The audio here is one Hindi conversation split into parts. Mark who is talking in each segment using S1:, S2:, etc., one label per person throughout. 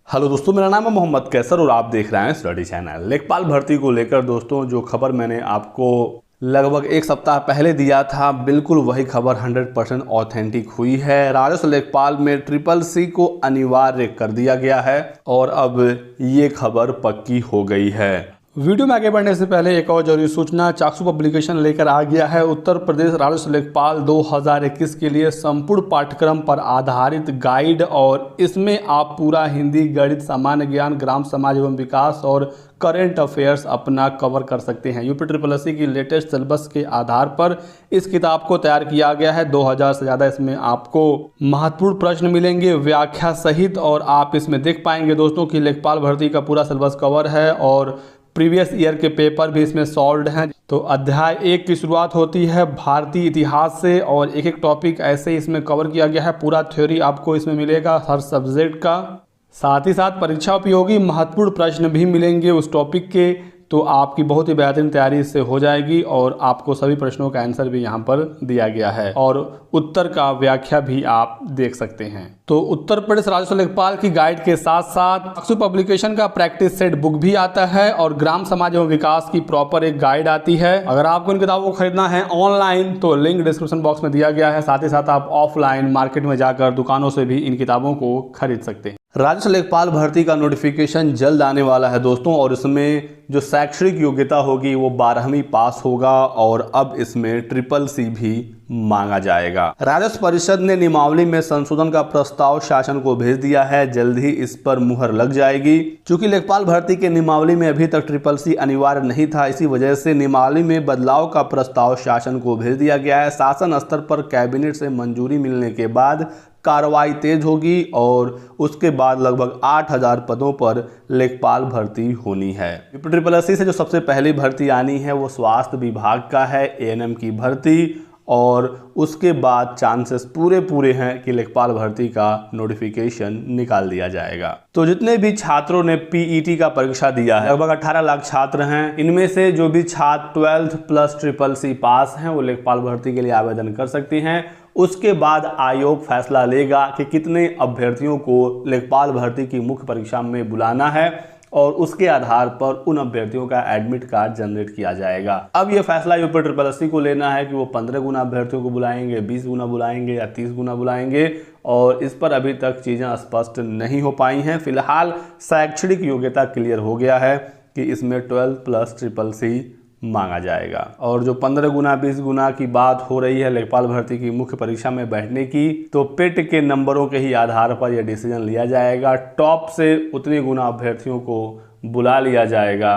S1: हेलो दोस्तों, मेरा नाम है मोहम्मद कैसर और आप देख रहे हैं स्टडी चैनल। लेखपाल भर्ती को लेकर दोस्तों जो खबर मैंने आपको लगभग एक सप्ताह पहले दिया था, बिल्कुल वही खबर 100% ऑथेंटिक हुई है। राजस्व लेखपाल में ट्रिपल सी को अनिवार्य कर दिया गया है और अब ये खबर पक्की हो गई है। वीडियो में आगे बढ़ने से पहले एक और जरूरी सूचना, चाक्षु पब्लिकेशन लेकर आ गया है उत्तर प्रदेश राजस्व लेखपाल 2021 के लिए संपूर्ण पाठ्यक्रम पर आधारित गाइड और इसमें आप पूरा हिंदी, गणित, सामान्य ज्ञान, ग्राम समाज एवं विकास और करेंट अफेयर्स अपना कवर कर सकते हैं। यूपी ट्रिपल एस की लेटेस्ट सिलेबस के आधार पर इस किताब को तैयार किया गया है। 2000 से ज़्यादा इसमें आपको महत्वपूर्ण प्रश्न मिलेंगे व्याख्या सहित, और आप इसमें देख पाएंगे दोस्तों कि लेखपाल भर्ती का पूरा सिलेबस कवर है और प्रीवियस ईयर के पेपर भी इसमें सॉल्व्ड हैं। तो अध्याय 1 की शुरुआत होती है भारतीय इतिहास से और एक एक टॉपिक ऐसे इसमें कवर किया गया है। पूरा थ्योरी आपको इसमें मिलेगा हर सब्जेक्ट का, साथ ही साथ परीक्षा उपयोगी महत्वपूर्ण प्रश्न भी मिलेंगे उस टॉपिक के। तो आपकी बहुत ही बेहतरीन तैयारी इससे हो जाएगी और आपको सभी प्रश्नों का आंसर भी यहाँ पर दिया गया है और उत्तर का व्याख्या भी आप देख सकते हैं। तो उत्तर प्रदेश राजस्व लेखपाल की गाइड के साथ साथ चाक्षु पब्लिकेशन का प्रैक्टिस सेट बुक भी आता है और ग्राम समाज एवं विकास की प्रॉपर एक गाइड आती है। अगर आपको इन किताबों को खरीदना है ऑनलाइन तो लिंक डिस्क्रिप्शन बॉक्स में दिया गया है। साथ ही साथ आप ऑफलाइन मार्केट में जाकर दुकानों से भी इन किताबों को खरीद सकते हैं। राजस्व लेखपाल भर्ती का नोटिफिकेशन जल्द आने वाला है दोस्तों और इसमें जो शैक्षणिक योग्यता होगी वो 12वीं पास होगा और अब इसमें ट्रिपल सी भी मांगा जाएगा। राजस्व परिषद ने नियमावली में संशोधन का प्रस्ताव शासन को भेज दिया है, जल्द ही इस पर मुहर लग जाएगी। चूंकि लेखपाल भर्ती के नियमावली में अभी तक ट्रिपल सी अनिवार्य नहीं था, इसी वजह से नियमावली में बदलाव का प्रस्ताव शासन को भेज दिया गया है। शासन स्तर पर कैबिनेट से मंजूरी मिलने के बाद कार्रवाई तेज होगी और उसके बाद लगभग 8000 पदों पर लेखपाल भर्ती होनी है। ट्रिपल एस से जो सबसे पहली भर्ती आनी है वो स्वास्थ्य विभाग का है, एएनएम की भर्ती, और उसके बाद चांसेस पूरे हैं कि लेखपाल भर्ती का नोटिफिकेशन निकाल दिया जाएगा। तो जितने भी छात्रों ने पीईटी का परीक्षा दिया है, लगभग 18 लाख छात्र हैं, इनमें से जो भी छात्र 12th प्लस ट्रिपल सी पास हैं वो लेखपाल भर्ती के लिए आवेदन कर सकते हैं। उसके बाद आयोग फैसला लेगा कि कितने अभ्यर्थियों को लेखपाल भर्ती की मुख्य परीक्षा में बुलाना है और उसके आधार पर उन अभ्यर्थियों का एडमिट कार्ड जनरेट किया जाएगा। अब यह फैसला यूपी ट्रिपल एस को लेना है कि वो 15 गुना अभ्यर्थियों को बुलाएंगे, 20 गुना बुलाएंगे या 30 गुना बुलाएंगे, और इस पर अभी तक चीज़ें स्पष्ट नहीं हो पाई हैं। फिलहाल शैक्षणिक योग्यता क्लियर हो गया है कि इसमें 12 प्लस ट्रिपल सी मांगा जाएगा और जो 15 गुना 20 गुना की बात हो रही है लेखपाल भर्ती की मुख्य परीक्षा में बैठने की, तो पेट के नंबरों के ही आधार पर यह डिसीजन लिया जाएगा। टॉप से उतने गुना अभ्यर्थियों को बुला लिया जाएगा।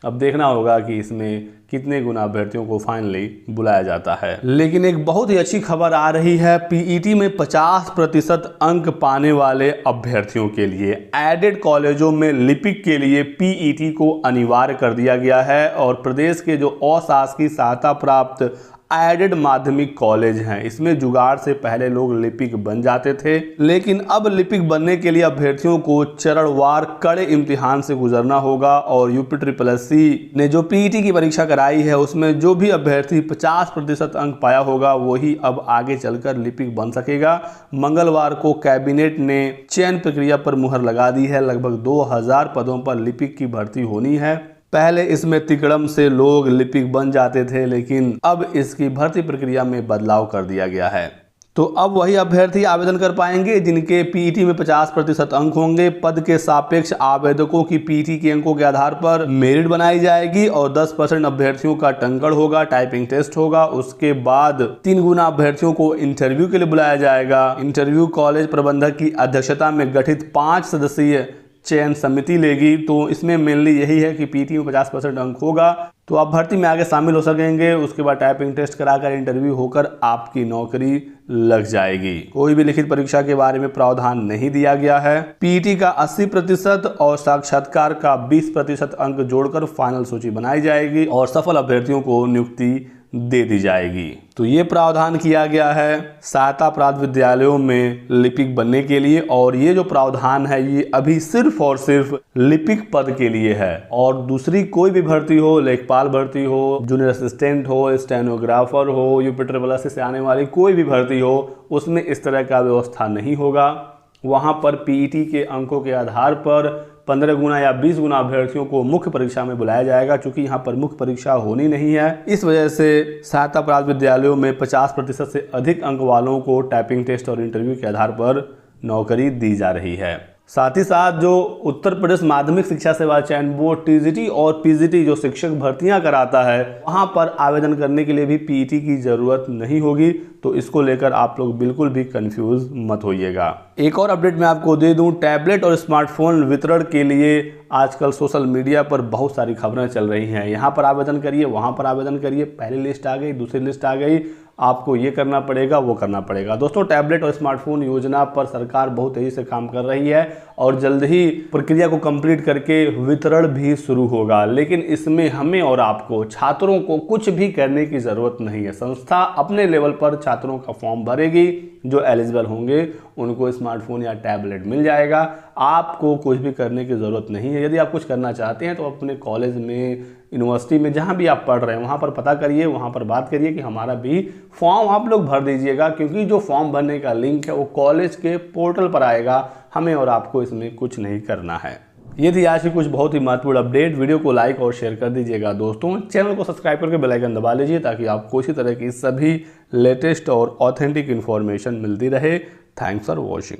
S1: अब देखना होगा कि इसमें कितने गुना अभ्यर्थियों को फाइनली बुलाया जाता है। लेकिन एक बहुत ही अच्छी खबर आ रही है, पीईटी में 50% अंक पाने वाले अभ्यर्थियों के लिए एडेड कॉलेजों में लिपिक के लिए पीईटी को अनिवार्य कर दिया गया है और प्रदेश के जो अशासकीय सहायता प्राप्त एडेड माध्यमिक कॉलेज हैं, इसमें जुगाड़ से पहले लोग लिपिक बन जाते थे, लेकिन अब लिपिक बनने के लिए अभ्यर्थियों को चरणवार कड़े इम्तिहान से गुजरना होगा और यूपी ट्रिपल एस ने जो पीईटी की परीक्षा कराई है उसमें जो भी अभ्यर्थी 50% अंक पाया होगा वही अब आगे चलकर लिपिक बन सकेगा। मंगलवार को कैबिनेट ने चयन प्रक्रिया पर मुहर लगा दी है। लगभग 2000 पदों पर लिपिक की भर्ती होनी है। पहले इसमें तिकड़म से लोग लिपिक बन जाते थे, लेकिन अब इसकी भर्ती प्रक्रिया में बदलाव कर दिया गया है। तो अब वही अभ्यर्थी आवेदन कर पाएंगे जिनके पीईटी में 50% अंक होंगे। पद के सापेक्ष आवेदकों की पीईटी के अंकों के आधार पर मेरिट बनाई जाएगी और 10% अभ्यर्थियों का टंकड़ होगा, टाइपिंग टेस्ट होगा। उसके बाद 3 गुना अभ्यर्थियों को इंटरव्यू के लिए बुलाया जाएगा। इंटरव्यू कॉलेज प्रबंधक की अध्यक्षता में गठित 5 सदस्यीय चयन समिति लेगी। तो इसमें मेनली यही है कि पीटी में 50% अंक होगा तो आप भर्ती में आगे शामिल हो सकेंगे। उसके बाद टाइपिंग टेस्ट कराकर इंटरव्यू होकर आपकी नौकरी लग जाएगी। कोई भी लिखित परीक्षा के बारे में प्रावधान नहीं दिया गया है। पीटी का 80% और साक्षात्कार का 20% अंक जोड़कर फाइनल सूची बनाई जाएगी और सफल अभ्यर्थियों को नियुक्ति दे दी जाएगी। तो ये प्रावधान किया गया है सहायता प्राप्त विद्यालयों में लिपिक बनने के लिए और ये जो प्रावधान है ये अभी सिर्फ और सिर्फ लिपिक पद के लिए है और दूसरी कोई भी भर्ती हो, लेखपाल भर्ती हो, जूनियर असिस्टेंट हो, स्टेनोग्राफर हो, यूपी ट्रिपल एस से आने वाली कोई भी भर्ती हो, उसमें इस तरह का व्यवस्था नहीं होगा। वहां पर पीईटी के अंकों के आधार पर 15 गुना या 20 गुना अभ्यर्थियों को मुख्य परीक्षा में बुलाया जाएगा। चूंकि यहाँ पर मुख्य परीक्षा होनी नहीं है, इस वजह से सहायता प्राप्त विद्यालयों में 50% से अधिक अंक वालों को टाइपिंग टेस्ट और इंटरव्यू के आधार पर नौकरी दी जा रही है। साथ ही साथ जो उत्तर प्रदेश माध्यमिक शिक्षा सेवा चयन बोर्ड टीजीटी और पीजीटी जो शिक्षक भर्तियां कराता है, वहां पर आवेदन करने के लिए भी पीईटी की जरूरत नहीं होगी। तो इसको लेकर आप लोग बिल्कुल भी कंफ्यूज मत होइएगा। एक और अपडेट मैं आपको दे दूं, टैबलेट और स्मार्टफोन वितरण के लिए आजकल सोशल मीडिया पर बहुत सारी खबरें चल रही हैं। यहाँ पर आवेदन करिए, वहाँ पर आवेदन करिए, पहली लिस्ट आ गई, दूसरी लिस्ट आ गई, आपको ये करना पड़ेगा, वो करना पड़ेगा। दोस्तों, टैबलेट और स्मार्टफोन योजना पर सरकार बहुत तेजी से काम कर रही है और जल्द ही प्रक्रिया को कंप्लीट करके वितरण भी शुरू होगा। लेकिन इसमें हमें और आपको, छात्रों को कुछ भी करने की जरूरत नहीं है। संस्था अपने लेवल पर छात्रों का फॉर्म भरेगी, जो एलिजिबल होंगे उनको स्मार्टफोन या टैबलेट मिल जाएगा। आपको कुछ भी करने की ज़रूरत नहीं है। यदि आप कुछ करना चाहते हैं तो अपने कॉलेज में, यूनिवर्सिटी में, जहाँ भी आप पढ़ रहे हैं वहाँ पर पता करिए, वहाँ पर बात करिए कि हमारा भी फॉर्म आप लोग भर दीजिएगा। क्योंकि जो फॉर्म भरने का लिंक है वो कॉलेज के पोर्टल पर आएगा। हमें और आपको इसमें कुछ नहीं करना है। ये थी आज की कुछ बहुत ही महत्वपूर्ण अपडेट। वीडियो को लाइक और शेयर कर दीजिएगा दोस्तों। चैनल को सब्सक्राइब करके बेल आइकन दबा लीजिए ताकि आपको इसी तरह की सभी लेटेस्ट और ऑथेंटिक इन्फॉर्मेशन मिलती रहे। Thanks for watching.